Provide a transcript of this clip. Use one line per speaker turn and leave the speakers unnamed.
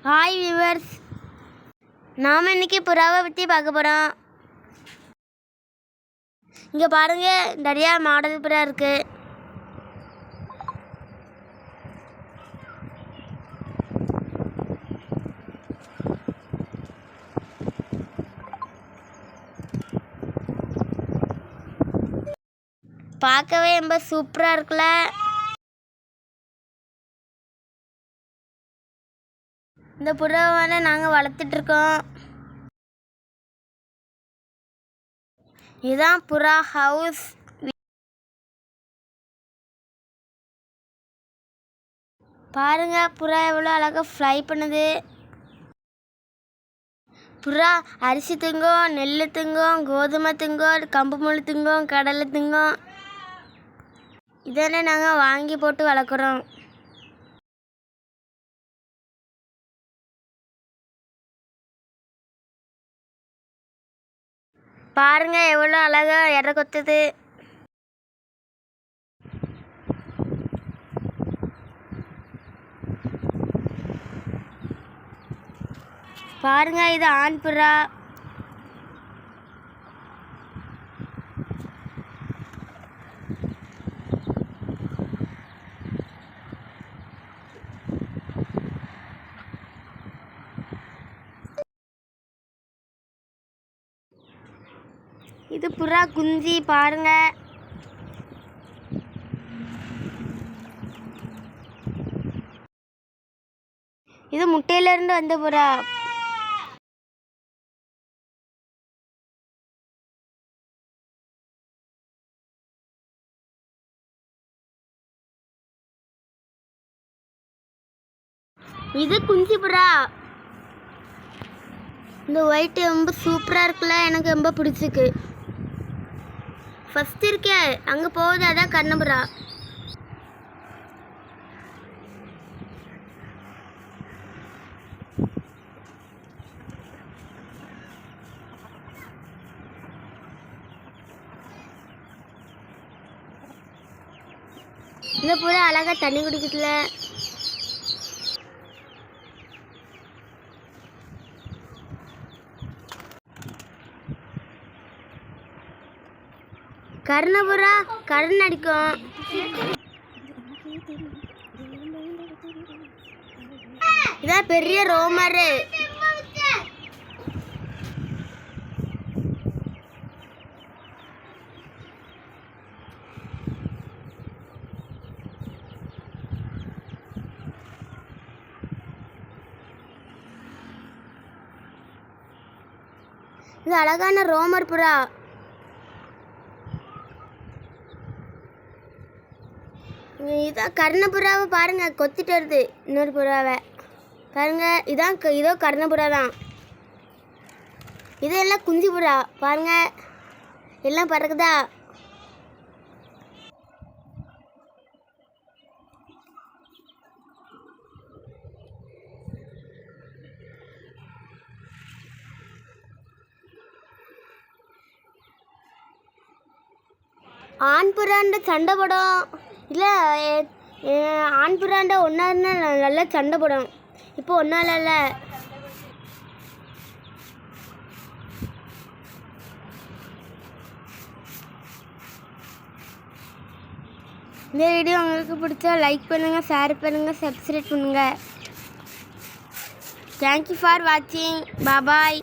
Hi viewers, நாம் இன்றைக்கி புறாவை பற்றி பார்க்க போகிறோம். இங்கே பாருங்கள், நிறையா மாடல் புறா இருக்குது. பார்க்கவே ரொம்ப சூப்பராக இருக்குல்ல. இந்த புறாவை நாங்கள் வளர்த்துட்ருக்கோம். இதுதான் புறா ஹவுஸ். பாருங்க, புறா எவ்வளோ அழகாக ஃப்ளை பண்ணுது. புறா அரிசி திங்கும், நெல் திங்கும், கோதுமை திங்கும், கம்பு முள் திங்கும், கடலை திங்கும். இதெல்லாம் நாங்கள் வாங்கி போட்டு வளர்க்குறோம். பாருங்க, எவ்வளோ அழகா இற கொத்துது. பாருங்க, இது ஆண் புறா. இது புறா குஞ்சு. பாருங்க, இது முட்டையிலிருந்து வந்த புறா. இது குஞ்சு புறா. இந்த ஒயிட் ரொம்ப சூப்பராக இருக்குல்ல, எனக்கு ரொம்ப பிடிச்சிருக்கு. ஃபஸ்ட் இருக்கே அங்கே போகுது, அதான் கண்ணபுறா. இந்த புறா அழகாக தண்ணி குடிக்கிறதுல. கர்ணபுறா கரண் அடிக்கும். இதான் பெரிய ரோமரு. இது அழகான ரோமர் புறா. இதான் கர்ணபுறாவை பாருங்க, கொத்திட்டு வருது இன்னொரு புறாவை. பாருங்க, இதோ கர்ணபுறா தான். இது எல்லாம் குஞ்சு புறா. பாருங்க, எல்லாம் பறக்குதா. ஆண் புறாண்ட சண்டை போடும். இல்லை, ஆண் புறாண்ட ஒன்றா இருந்தால் நல்லா சண்டை போடும். இப்போ ஒன்றும் இல்லை. இந்த வீடியோ உங்களுக்கு பிடிச்சா லைக் பண்ணுங்கள், ஷேர் பண்ணுங்கள், சப்ஸ்கிரைப் பண்ணுங்கள். தேங்க்யூ ஃபார் வாட்சிங். பாய்.